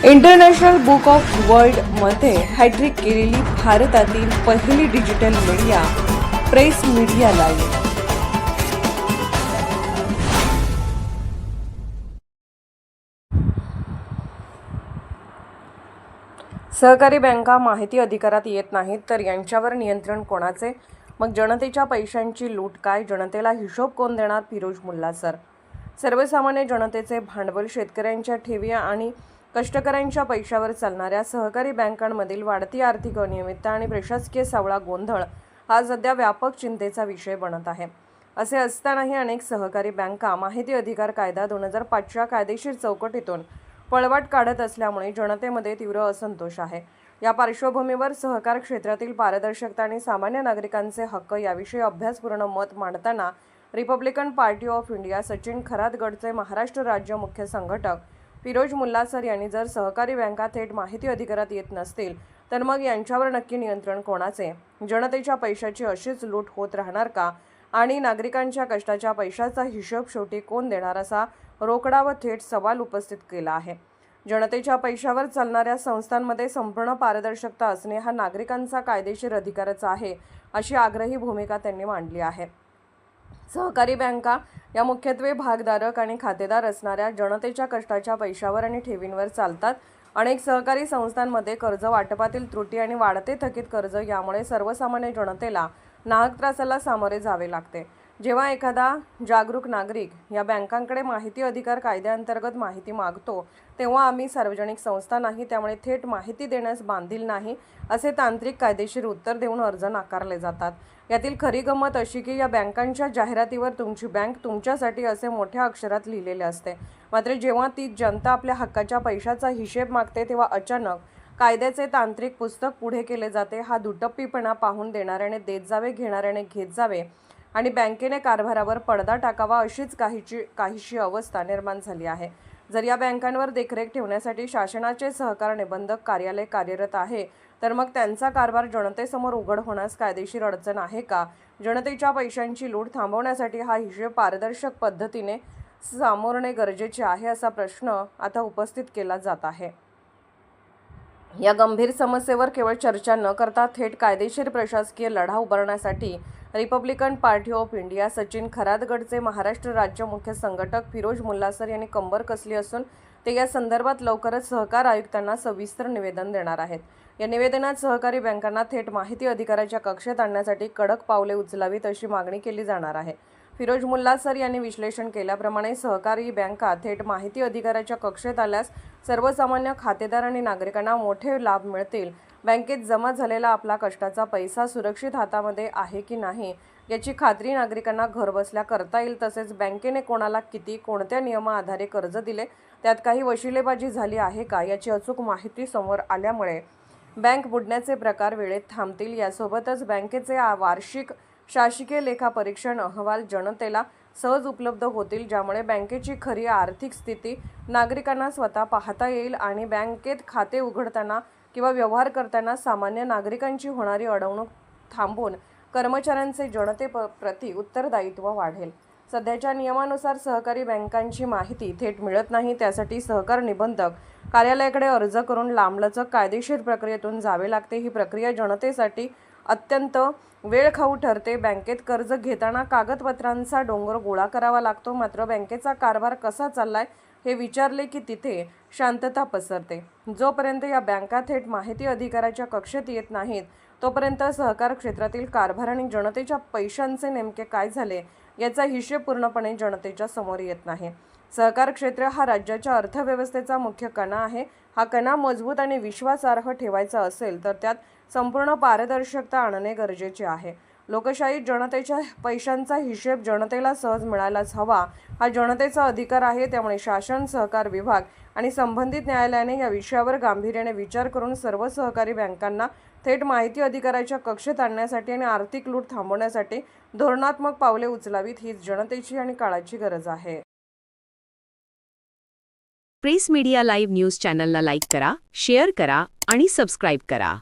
International book of वर्ल्डमध्ये hat trick केलेली भारतातील पहिली digital media press media live. सहकारी बँका माहिती अधिकारात येत नाहीत तर यांच्यावर नियंत्रण कोणाचे? मग जनतेच्या पैशांची लूट काय? जनतेला हिशोब कोण देणार? फिरोज मुल्ला सर. सर्वसामान्य जनतेचे भांडवल, शेतकऱ्यांच्या ठेवी आणि कष्टकऱ्यांच्या पैशावर चालणाऱ्या सहकारी बँकांमधील वाढती आर्थिक अनियमितता आणि प्रशासकीय सावळा गोंधळ हा सध्या व्यापक चिंतेचा विषय बनत आहे. असे असतानाही अनेक सहकारी बँका माहिती अधिकार कायदा 2005च्या कायदेशीर चौकटीतून पळवाट काढत असल्यामुळे जनतेमध्ये तीव्र असंतोष आहे. या पार्श्वभूमीवर सहकार क्षेत्रातील पारदर्शकता आणि सामान्य नागरिकांचे हक्क याविषयी अभ्यासपूर्ण मत मांडताना Republican party of India Sachin Kharat Maharashtra राज्य मुख्य संघटक फिरोज मुल्ला सर यांनी जर सहकारी बँका थेट माहिती अधिकारात येत नसतील तर मग यांच्यावर नक्की नियंत्रण कोणाचे? जनतेच्या पैशाची अशीच लूट होत राहणार का? आणि नागरिकांच्या कष्टाच्या पैशाचा हिशोब शेवटी कोण देणार, असा रोकडा व थेट सवाल उपस्थित केला आहे. जनतेच्या पैशावर चालणाऱ्या संस्थांमध्ये संपूर्ण पारदर्शकता असणे हा नागरिकांचा कायदेशीर अधिकारच आहे, अशी आग्रही भूमिका त्यांनी मांडली आहे. सहकारी बँका या मुख्यत्वे भागधारक आणि खातेदार असणाऱ्या जनतेच्या कष्टाच्या पैशावर आणि ठेवींवर चालतात. अनेक सहकारी संस्थांमध्ये कर्ज वाटपातील त्रुटी आणि वाढते थकीत कर्ज यामुळे सर्वसामान्य जनतेला नाहक त्रासाला सामोरे जावे लागते. जेव्हा एखादा जागरूक नागरिक या बँकांकडे माहिती अधिकार कायद्याअंतर्गत माहिती मागतो तेव्हा आम्ही सार्वजनिक संस्था नाही, त्यामुळे थेट माहिती देण्यास बांधील नाही, असे तांत्रिक कायदेशीर उत्तर देऊन अर्ज नाकारले जातात. यातील खरी गंमत अशी की या बँकांच्या जाहिरातीवर तुमची बँक तुमच्यासाठी असे मोठ्या अक्षरात लिहिलेले असते. मात्र जेव्हा ती जनता आपल्या हक्काच्या पैशाचा हिशेब मागते तेव्हा अचानक कायद्याचे तांत्रिक पुस्तक पुढे केले जाते. हा दुटप्पीपणा पाहून देणाऱ्याने देत जावे, घेणाऱ्याने घेत जावे आणि बँकेने कारभारावर पडदा टाकावा अशीच काहीशी अवस्था निर्माण झाली आहे. जर या बँकांवर देखरेख ठेवण्यासाठी शासनाचे सहकार निबंधक कार्यालय कार्यरत आहे तर मग त्यांचा कारभार जनतेसमोर उघड होण्यास कायदेशीर अडचण आहे का? जनतेच्या पैशांची लूट थांबवण्यासाठी हा हिशेब पारदर्शक पद्धतीने सामोरणे गरजेचे आहे, असा प्रश्न आता उपस्थित केला जात आहे. या गंभीर समस्येवर केवळ चर्चा न करता थेट कायदेशीर प्रशासकीय लढा उभारण्यासाठी Republican party of India Sachin Kharat Maharashtra राज्य मुख्य संघटक फिरोज मुल्ला सर यांनी कंबर कसली असून ते या संदर्भात लवकरच सहकार आयुक्तांना सविस्तर निवेदन देणार आहेत. या निवेदनात सहकारी बँकांना थेट माहिती अधिकाराच्या कक्षेत आणण्यासाठी कडक पावले उचलावीत अशी मागणी केली जाणार आहे. फिरोज मुल्ला सर यांनी विश्लेषण केल्याप्रमाणे सहकारी बँका थेट माहिती अधिकाराच्या कक्षेत आल्यास सर्वसामान्य खातेदार आणि नागरिकांना मोठे लाभ मिळतील. बँकेत जमा झालेला आपला कष्टाचा पैसा सुरक्षित हातामध्ये आहे की नाही याची खात्री नागरिकांना घरबसल्या करता येईल. तसेच बँकेने कोणाला किती, कोणत्या नियमाआधारे कर्ज दिले, त्यात काही वशिलेबाजी झाली आहे का याची अचूक माहिती समोर आल्यामुळे बँक बुडण्याचे प्रकार वेळेत थांबतील. यासोबतच बँकेचे वार्षिक शासकीय लेखापरीक्षण अहवाल जनतेला सहज उपलब्ध होतील, ज्यामुळे बँकेची खरी आर्थिक स्थिती नागरिकांना स्वतः पाहता येईल आणि बँकेत खाते उघडताना किंवा व्यवहार करताना सामान्य नागरिकांची होणारी अडवणूक थांबून कर्मचाऱ्यांचे जनतेप्रती उत्तरदायित्व वाढेल. सध्याच्या नियमानुसार सहकारी बँकांची माहिती थेट मिळत नाही. त्यासाठी सहकार निबंधक कार्यालयाकडे अर्ज करून लांबलचक कायदेशीर प्रक्रियेतून जावे लागते. ही प्रक्रिया जनतेसाठी अत्यंत वेळखाऊ ठरते. बँकेत कर्ज घेताना कागदपत्रांचा डोंगर गोळा करावा लागतो. मात्र बँकेचा कारभार कसा चाललाय हे विचारले की तिथे शांतता पसरते. जोपर्यंत या बँका थेट माहिती अधिकाराच्या कक्षेत येत नाहीत तोपर्यंत सहकार क्षेत्रातील कारभार आणि जनतेच्या पैशांचे नेमके काय झाले याचा हिशेब पूर्णपणे जनतेच्या समोर येत नाही. सहकार क्षेत्र हा राज्याच्या अर्थव्यवस्थेचा मुख्य कणा आहे. हा कणा मजबूत आणि विश्वासार्ह ठेवायचा असेल तर त्यात संपूर्ण पारदर्शकता आणणे गरजेचे आहे. लोकशाहीत जनतेच्या पैशांचा हिशेब जनतेला सहज मिळायलाच हवा, हा जनतेचा अधिकार आहे. त्यामुळे शासन, सहकार विभाग आणि संबंधित न्यायालयाने या विषयावर गांभीर्याने विचार करून सर्व सहकारी बँकांना थेट माहिती अधिकाराच्या कक्षेत आणण्यासाठी आणि आर्थिक लूट थांबवण्यासाठी धोरणात्मक पावले उचलावीत, हीच जनतेची आणि काळाची गरज आहे. प्रेस मीडिया लाईव्ह न्यूज चॅनलला लाईक करा, शेअर करा आणि सबस्क्राईब करा.